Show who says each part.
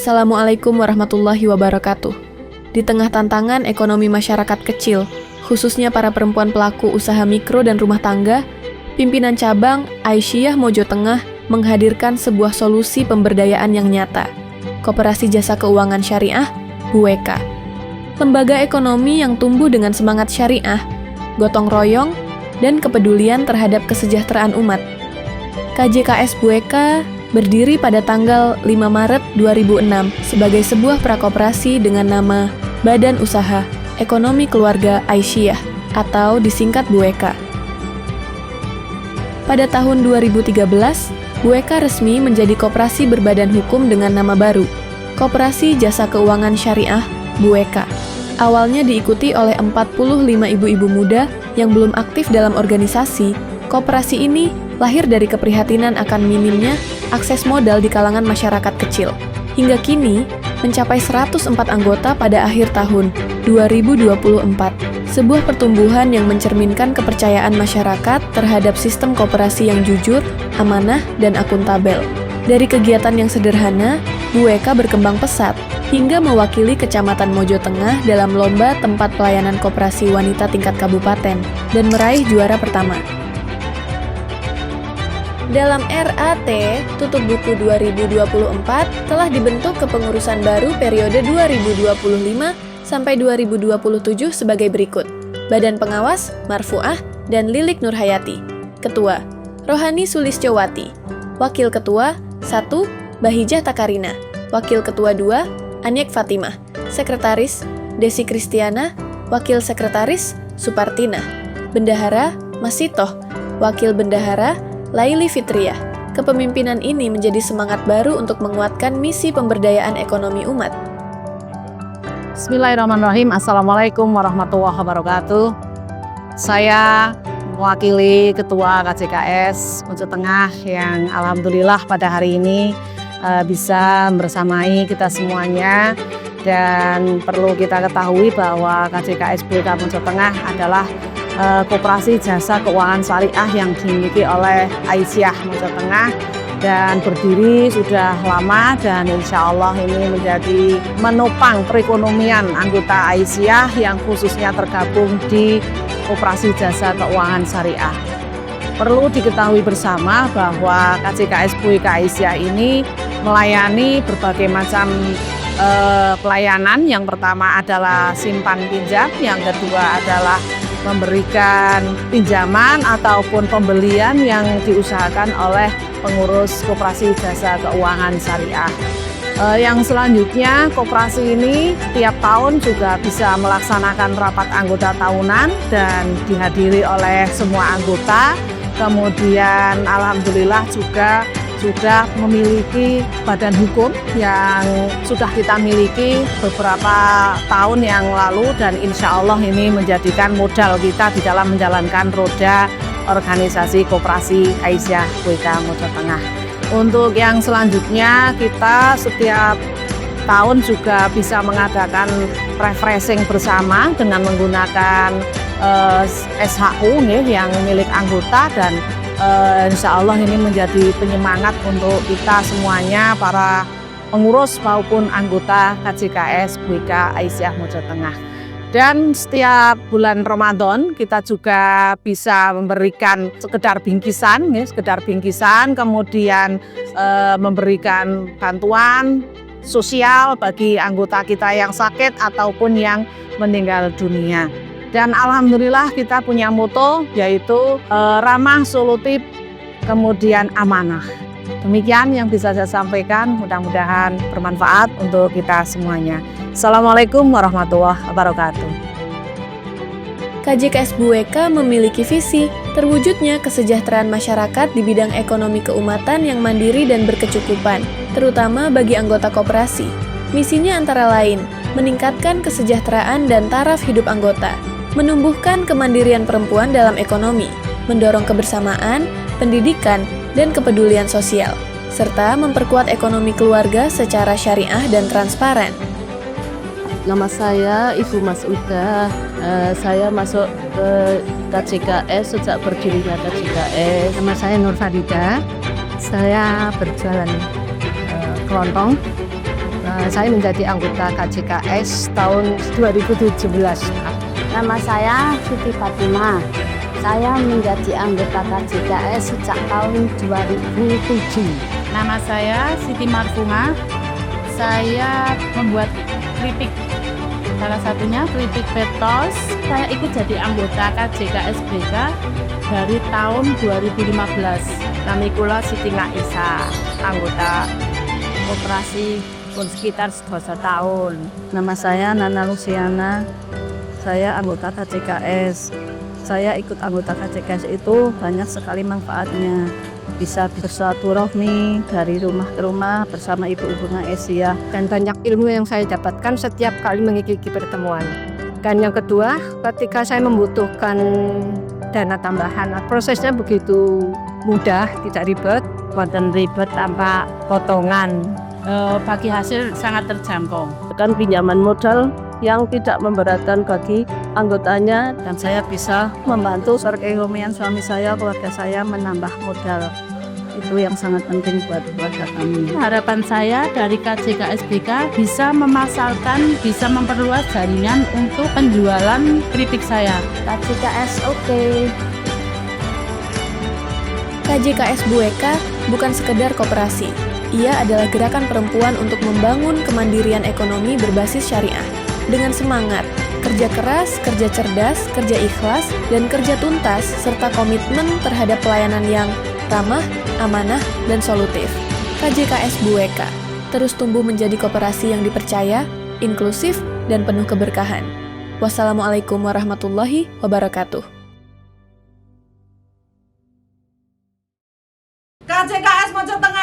Speaker 1: Assalamualaikum warahmatullahi wabarakatuh. Di tengah tantangan ekonomi masyarakat kecil, khususnya para perempuan pelaku usaha mikro dan rumah tangga, pimpinan cabang Aisyah Mojo Tengah menghadirkan sebuah solusi pemberdayaan yang nyata. Koperasi Jasa Keuangan Syariah, BUEKA. Lembaga ekonomi yang tumbuh dengan semangat syariah, gotong royong, dan kepedulian terhadap kesejahteraan umat. KJKS BUEKA berdiri pada tanggal 5 Maret 2006 sebagai sebuah prakoperasi dengan nama Badan Usaha Ekonomi Keluarga Aisyah atau disingkat BUEKA. Pada tahun 2013, BUEKA resmi menjadi koperasi berbadan hukum dengan nama baru, Koperasi Jasa Keuangan Syariah BUEKA. Awalnya diikuti oleh 45 ibu-ibu muda yang belum aktif dalam organisasi, koperasi ini lahir dari keprihatinan akan minimnya akses modal di kalangan masyarakat kecil. Hingga kini, mencapai 104 anggota pada akhir tahun 2024. Sebuah pertumbuhan yang mencerminkan kepercayaan masyarakat terhadap sistem koperasi yang jujur, amanah, dan akuntabel. Dari kegiatan yang sederhana, BUEKA berkembang pesat hingga mewakili Kecamatan Mojo Tengah dalam lomba tempat pelayanan koperasi wanita tingkat kabupaten dan meraih juara pertama. Dalam RAT Tutup Buku 2024 telah dibentuk kepengurusan baru periode 2025 sampai 2027 sebagai berikut. Badan Pengawas, Marfuah, dan Lilik Nurhayati. Ketua, Rohani Sulisjowati. Wakil Ketua, 1. Bahijah Takarina. Wakil Ketua 2. Aniek Fatimah. Sekretaris, Desi Kristiana. Wakil Sekretaris, Supartina. Bendahara, Masitoh. Wakil Bendahara, Laili Fitriah. Kepemimpinan ini menjadi semangat baru untuk menguatkan misi pemberdayaan ekonomi umat.
Speaker 2: Bismillahirrahmanirrahim. Assalamualaikum warahmatullahi wabarakatuh. Saya mewakili Ketua KJKS Mojo Tengah yang alhamdulillah pada hari ini bisa bersamai kita semuanya. Dan perlu kita ketahui bahwa KJKS BUEKA Mojo Tengah adalah koperasi jasa keuangan syariah yang dimiliki oleh Aisyah Mojo Tengah dan berdiri sudah lama dan insya Allah ini menjadi menopang perekonomian anggota Aisyah yang khususnya tergabung di koperasi jasa keuangan syariah. Perlu diketahui bersama bahwa KJKS BUEKA Aisyah ini melayani berbagai macam pelayanan. Yang pertama adalah simpan pinjam, yang kedua adalah memberikan pinjaman ataupun pembelian yang diusahakan oleh pengurus koperasi jasa keuangan syariah. Yang selanjutnya, koperasi ini tiap tahun juga bisa melaksanakan rapat anggota tahunan dan dihadiri oleh semua anggota. Kemudian alhamdulillah juga sudah memiliki badan hukum yang sudah kita miliki beberapa tahun yang lalu dan insya Allah ini menjadikan modal kita di dalam menjalankan roda organisasi koperasi Aisyah BUEKA Mojo Tengah. Untuk yang selanjutnya, kita setiap tahun juga bisa mengadakan refreshing bersama dengan menggunakan SHU yang milik anggota dan insya Allah ini menjadi penyemangat untuk kita semuanya, para pengurus maupun anggota KJKS BUEKA Aisyah Mojo Tengah. Dan setiap bulan Ramadan kita juga bisa memberikan sekedar bingkisan, kemudian memberikan bantuan sosial bagi anggota kita yang sakit ataupun yang meninggal dunia. Dan alhamdulillah kita punya moto yaitu ramah, solutif, kemudian amanah. Demikian yang bisa saya sampaikan, mudah-mudahan bermanfaat untuk kita semuanya. Assalamualaikum warahmatullahi wabarakatuh.
Speaker 1: KJKS BUEKA memiliki visi terwujudnya kesejahteraan masyarakat di bidang ekonomi keumatan yang mandiri dan berkecukupan, terutama bagi anggota koperasi. Misinya antara lain, meningkatkan kesejahteraan dan taraf hidup anggota, menumbuhkan kemandirian perempuan dalam ekonomi, mendorong kebersamaan, pendidikan, dan kepedulian sosial, serta memperkuat ekonomi keluarga secara syariah dan transparan.
Speaker 3: Nama saya Ibu Masuda. Saya masuk ke KJKS sejak berdirinya KJKS.
Speaker 4: Nama saya Nur Farida. Saya berjualan kelontong
Speaker 2: Saya menjadi anggota KJKS tahun 2017.
Speaker 4: Nama saya Siti Fatimah. Saya menjadi anggota KJKS sejak tahun 2007.
Speaker 5: Nama saya Siti Marfunga. Saya membuat keripik. Salah satunya keripik petos. Saya ikut jadi anggota KJKS BK dari tahun 2015. Nami kula Siti Ngaisa, anggota koperasi pun sekitar 12 tahun.
Speaker 6: Nama saya Nana Luciana, saya anggota KJKS. Saya ikut anggota KJKS itu banyak sekali manfaatnya. Bisa bersilaturahmi dari rumah ke rumah bersama ibu-ibu Asia.
Speaker 2: Dan banyak ilmu yang saya dapatkan setiap kali mengikuti pertemuan. Dan yang kedua, ketika saya membutuhkan dana tambahan, prosesnya begitu mudah, tidak ribet,
Speaker 5: Buatan ribet tanpa potongan. Bagi hasil sangat terjangkau.
Speaker 6: Kan pinjaman modal yang tidak memberatkan bagi anggotanya, dan saya bisa membantu perekonomian suami saya, keluarga saya menambah modal. Itu yang sangat penting buat keluarga kami.
Speaker 5: Harapan saya dari KJKS BK bisa memasarkan, bisa memperluas jaringan untuk penjualan keripik saya.
Speaker 4: KJKS oke.
Speaker 1: KJKS Bueka bukan sekedar koperasi. Ia adalah gerakan perempuan untuk membangun kemandirian ekonomi berbasis syariah. Dengan semangat, kerja keras, kerja cerdas, kerja ikhlas, dan kerja tuntas, serta komitmen terhadap pelayanan yang ramah, amanah, dan solutif. KJKS Bueka terus tumbuh menjadi koperasi yang dipercaya, inklusif, dan penuh keberkahan. Wassalamualaikum warahmatullahi wabarakatuh.
Speaker 7: KJKS Mojo Tengah